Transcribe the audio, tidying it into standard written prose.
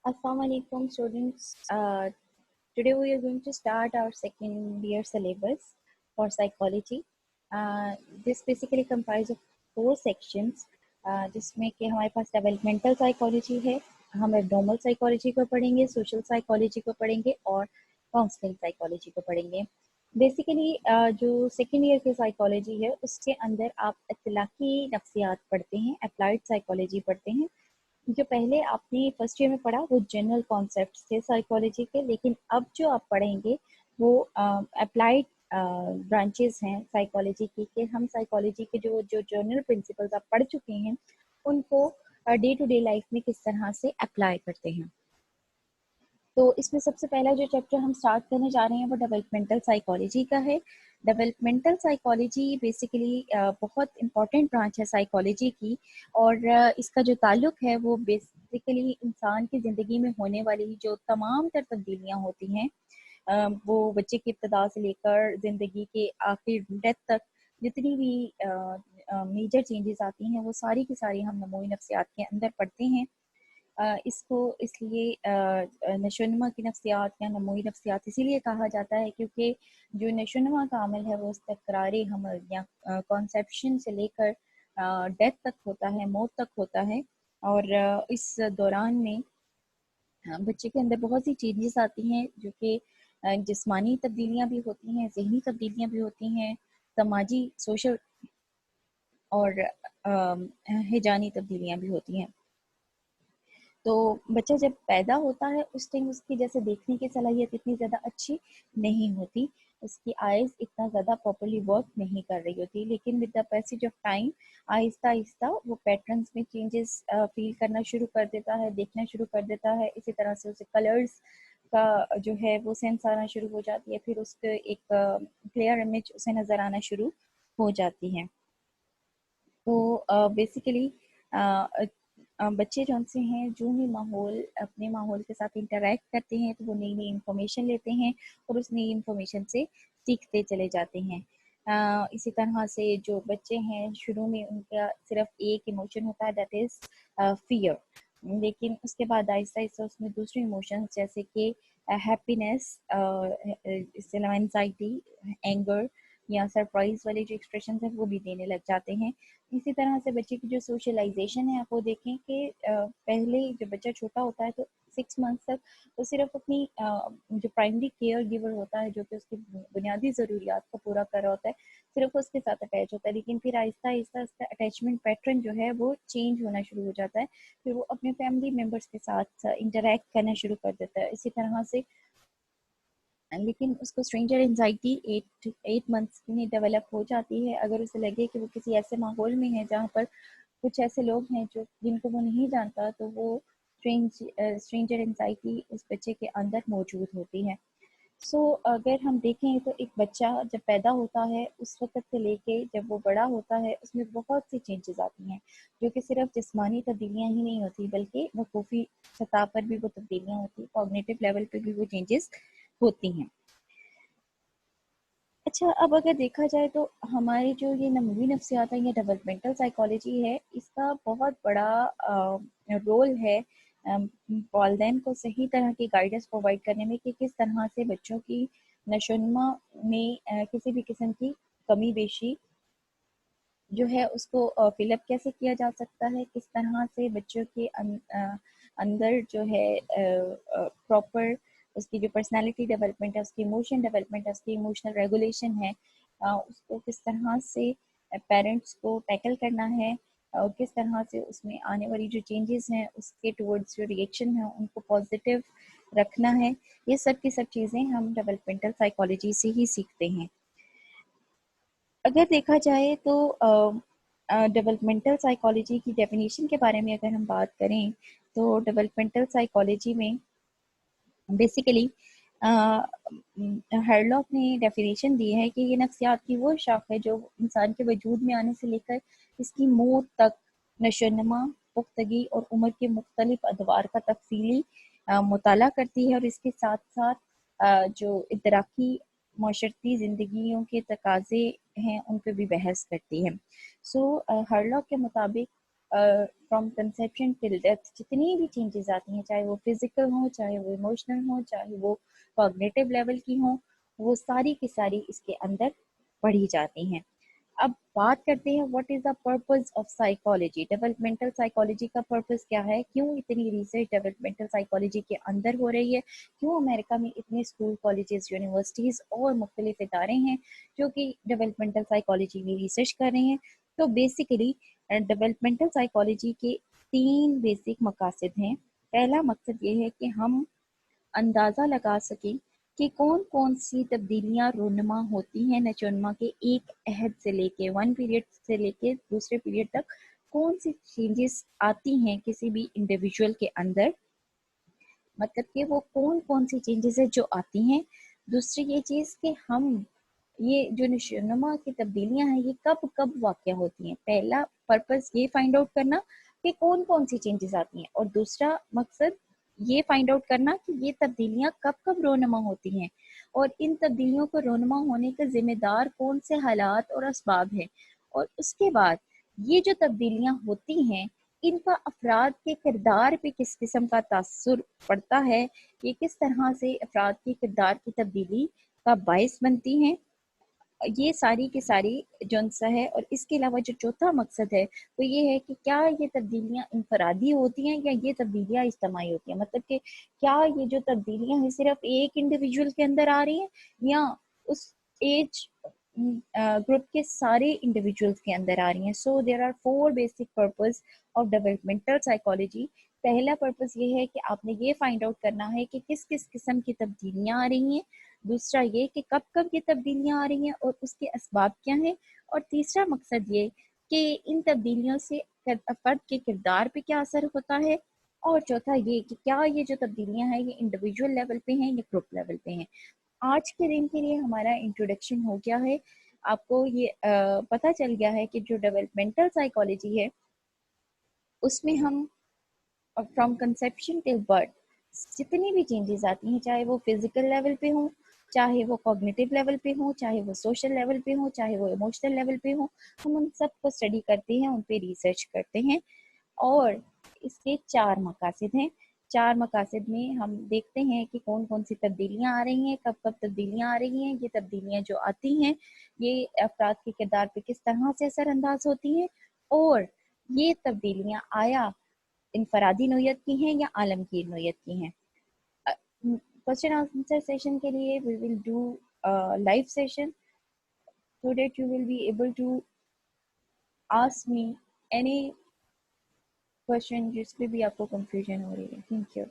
Assalamu alaikum students. Today we are going to start our second year syllabus for psychology. This basically comprises of 4 sections, जिसमें कि हमारे पास developmental psychology है, हम abnormal psychology को पढ़ेंगे, social psychology को पढ़ेंगे और काउंसलिंग साइकोलॉजी को पढ़ेंगे. बेसिकली जो सेकेंड ईयर की साइकोलॉजी है उसके अंदर आप इत्तलाकी नफ्सियात पढ़ते हैं, अप्लाइड साइकोलॉजी पढ़ते हैं. जो पहले आपने फर्स्ट ईयर में पढ़ा वो जनरल कॉन्सेप्ट्स थे साइकोलॉजी के, लेकिन अब जो आप पढ़ेंगे वो अप्लाइड ब्रांचेस हैं साइकोलॉजी की, कि हम साइकोलॉजी के जो जो जनरल प्रिंसिपल्स आप पढ़ चुके हैं उनको डे टू डे लाइफ में किस तरह से अप्लाई करते हैं. तो इसमें सबसे पहला जो चैप्टर हम स्टार्ट करने जा रहे हैं वो डेवलपमेंटल साइकोलॉजी का है. डेवलपमेंटल साइकोलॉजी बेसिकली बहुत इम्पॉर्टेंट ब्रांच है साइकोलॉजी की, और इसका जो ताल्लुक है वो बेसिकली इंसान की ज़िंदगी में होने वाली जो तमाम तर तब्दीलियाँ होती हैं, वो बच्चे की इब्तदा से लेकर ज़िंदगी के आखिर डेथ तक जितनी भी मेजर चेंजेस आती हैं वो सारी की सारी हम नमूई नफ्सियात के अंदर पढ़ते हैं. इसको इसलिए नशोनुमा की नफ्सियात या नमूई नफ्सियात इसीलिए कहा जाता है क्योंकि जो नशोनुमा का अमल है वो इस्तक़रारी हमल या कॉन्सेप्शन से लेकर डेथ तक होता है, मौत तक होता है. और इस दौरान में बच्चे के अंदर बहुत सी चेंजेस आती हैं जो कि जिस्मानी तब्दीलियाँ भी होती हैं, ज़हनी तब्दीलियाँ भी होती हैं, समाजी सोशल और हिजानी तब्दीलियाँ भी होती हैं. तो बच्चा जब पैदा होता है उस टाइम उसकी जैसे देखने की सलाहियत इतनी ज़्यादा अच्छी नहीं होती, उसकी आइज़ इतना ज़्यादा प्रॉपर्ली वर्क नहीं कर रही होती, लेकिन with the passage of time Aahista Aahista वो पैटर्न्स में चेंजेस फील करना शुरू कर देता है, देखना शुरू कर देता है. इसी तरह से उसे कलर्स का जो है वो सेंस आना शुरू हो जाती है, फिर उसके एक क्लियर इमेज उसे नज़र आना शुरू हो जाती है. तो बेसिकली बच्चे जौन से हैं जो भी माहौल अपने माहौल के साथ इंटरेक्ट करते हैं तो वो नई नई इंफॉर्मेशन लेते हैं और उस नई इंफॉर्मेशन से सीखते चले जाते हैं. इसी तरह से जो बच्चे हैं शुरू में उनका सिर्फ एक इमोशन होता है, दैट इज़ फियर, लेकिन उसके बाद आहिस्ता आहिस्ता उसमें दूसरे इमोशंस जैसे कि हैप्पीनेस, इसके अलावा एंजाइटी, एंगर या सरप्राइज वाले जो एक्सप्रेशन है वो भी देने लग जाते हैं. इसी तरह से बच्चे की जो सोशलाइजेशन है आप वो देखें कि पहले जब बच्चा छोटा होता है तो 6 मंथ तक वो सिर्फ अपनी जो प्राइमरी केयर गिवर होता है जो कि उसकी बुनियादी ज़रूरियात को पूरा कर रहा होता है, सिर्फ उसके साथ अटैच होता है, लेकिन फिर आहिस्ता आहिस्ता उसका अटैचमेंट पैटर्न जो है वो चेंज होना शुरू हो जाता है. फिर वो अपने फैमिली मेम्बर्स के साथ इंटरेक्ट करना शुरू कर देता है. इसी तरह से लेकिन उसको स्ट्रेंजर एंजाइटी 8 मंथ्स में डेवलप हो जाती है. अगर उसे लगे कि वो किसी ऐसे माहौल में है जहाँ पर कुछ ऐसे लोग हैं जो जिनको वो नहीं जानता, तो वो स्ट्रेंजर एंजाइटी उस बच्चे के अंदर मौजूद होती है. सो अगर हम देखें तो एक बच्चा जब पैदा होता है उस वक़्त से लेके जब वो बड़ा होता है उसमें बहुत सी चेंजेस आती हैं, जो कि सिर्फ जिस्मानी तब्दीलियाँ ही नहीं होती बल्कि वक़ूफ़ी सतह पर भी वो तब्दीलियाँ होती हैं, कॉग्निटिव लेवल पे भी वो चेंजेस होती हैं. अच्छा, अब अगर देखा जाए तो हमारी जो ये नमूनी नफ्सियात है या डेवलपमेंटल साइकोलॉजी है, इसका बहुत बड़ा रोल है वालिदैन को सही तरह की गाइडेंस प्रोवाइड करने में कि किस तरह से बच्चों की नशोनुमा में किसी भी किस्म की कमी बेशी जो है उसको फिलअप कैसे किया जा सकता है, किस तरह से बच्चों के अंदर जो है प्रॉपर उसकी जो पर्सनालिटी डेवलपमेंट है, उसकी इमोशन डेवलपमेंट है, उसकी इमोशनल रेगुलेशन है, उसको किस तरह से पेरेंट्स को टैकल करना है और किस तरह से उसमें आने वाली जो चेंजेस हैं उसके टुवर्ड्स जो रिएक्शन है उनको पॉजिटिव रखना है. ये सब की सब चीज़ें हम डेवलपमेंटल साइकोलॉजी से ही सीखते हैं. अगर देखा जाए तो डेवलपमेंटल साइकोलॉजी की डेफिनेशन के बारे में अगर हम बात करें तो डेवलपमेंटल साइकोलॉजी में बेसिकली हरलॉक ने डेफिनेशन दी है कि ये नफ्सियात की वो शाख है जो इंसान के वजूद में आने से लेकर इसकी मौत तक नशोनुमा, पुख्तगी और उम्र के मुख्तलिफ अदवार का तफसीली मुताला करती है और इसके साथ साथ जो इदराकी माशरती ज़िंदगियों के तकाज़े हैं उन पर भी बहस करती है. सो हरलॉक के मुताबिक फ्रॉम कंसेप्शन टिल डेथ जितनी भी चेंजेस आती हैं, चाहे वो फिजिकल हो, चाहे वो इमोशनल हो, चाहे वो कॉग्निटिव लेवल की हो, वो सारी की सारी इसके अंदर पढ़ी जाती हैं। अब बात करते हैं what is the purpose of psychology. Developmental psychology का पर्पस क्या है, क्यों इतनी रिसर्च डेवलपमेंटल साइकोलॉजी के अंदर हो रही है, क्यों अमेरिका में इतने स्कूल, कॉलेजेस, यूनिवर्सिटीज और मुख्तलिफ इदारे हैं जो कि डेवलपमेंटल साइकोलॉजी में रिसर्च कर रहे हैं। तो बेसिकली डेवलपमेंटल साइकोलॉजी के 3 बेसिक मकासद हैं। पहला मकसद ये है कि हम अंदाज़ा लगा सकें कि कौन कौन सी तब्दीलियां रूनुमा होती हैं नचोनमा के एक अहद से लेके, वन पीरियड से लेके दूसरे पीरियड तक, कौन सी चेंजेस आती हैं किसी भी इंडिविजुअल के अंदर, मतलब कि वो कौन कौन सी चेंजेस है जो आती हैं। दूसरी ये चीज़ कि हम ये जो नशोनुमा की तब्दीलियां हैं ये कब कब वाक़या होती हैं। पहला पर्पस ये फाइंड आउट करना कि कौन कौन सी चेंजेस आती हैं, और दूसरा मकसद ये फाइंड आउट करना कि ये तब्दीलियां कब कब रोनुमा होती हैं, और इन तब्दीलियों को रोनुमा होने के ज़िम्मेदार कौन से हालात और असबाब हैं। और उसके बाद ये जो तब्दीलियां होती हैं इनका अफराद के किरदार पे किस किस्म का तासुर पड़ता है, ये किस तरह से अफराद के किरदार की तब्दीली का बायस बनती हैं, ये सारी की सारी जोनसा है। और इसके अलावा जो चौथा मकसद है वो ये है कि क्या ये तब्दीलियां इनफरादी होती हैं या ये तब्दीलियां इज्तमाही होती हैं, मतलब कि क्या ये जो तब्दीलियां हैं सिर्फ एक इंडिविजुअल के अंदर आ रही हैं या उस एज ग्रुप के सारे इंडिविजुअल्स के अंदर आ रही हैं। So there are 4 basic purpose of developmental psychology. पहला पर्पस ये है कि आपने ये फाइंड आउट करना है कि किस किस किस्म की तब्दीलियां आ रही हैं, दूसरा ये कि कब कब ये तब्दीलियां आ रही हैं और उसके असबाब क्या हैं, और तीसरा मकसद ये कि इन तब्दीलियों से फर्द के किरदार पे क्या असर होता है, और चौथा ये कि क्या ये जो तब्दीलियां हैं ये इंडिविजुअल लेवल पे हैं या ग्रुप लेवल पे हैं। आज के दिन के लिए हमारा इंट्रोडक्शन हो गया है, आपको ये पता चल गया है कि जो डेवलपमेंटल साइकोलॉजी है उसमें हम फ्रॉम कंसेप्शन टिल बर्थ जितनी भी चेंजेस आती हैं, चाहे वो फिजिकल लेवल पे हो, चाहे वो कॉग्निटिव लेवल पे हो, चाहे वो सोशल लेवल पे हो, चाहे वो इमोशनल लेवल पे हो, हम उन सब को स्टडी करते हैं, उन पे रिसर्च करते हैं। और इसके 4 मकासद हैं। 4 मकासद में हम देखते हैं कि कौन कौन सी तब्दीलियां आ रही हैं, कब कब तब्दीलियां आ रही हैं, ये तब्दीलियां जो आती हैं ये अफराद के किरदार पे किस तरह से असरअंदाज होती हैं, और ये तब्दीलियां आया इनफरादी नोयत की हैं या आलमगीर नोयत की हैं। क्वेश्चन आंसर सेशन के लिए we will do live session so that you will be able to ask me any question जिसपे भी आपको कंफ्यूजन हो रही है। Thank you.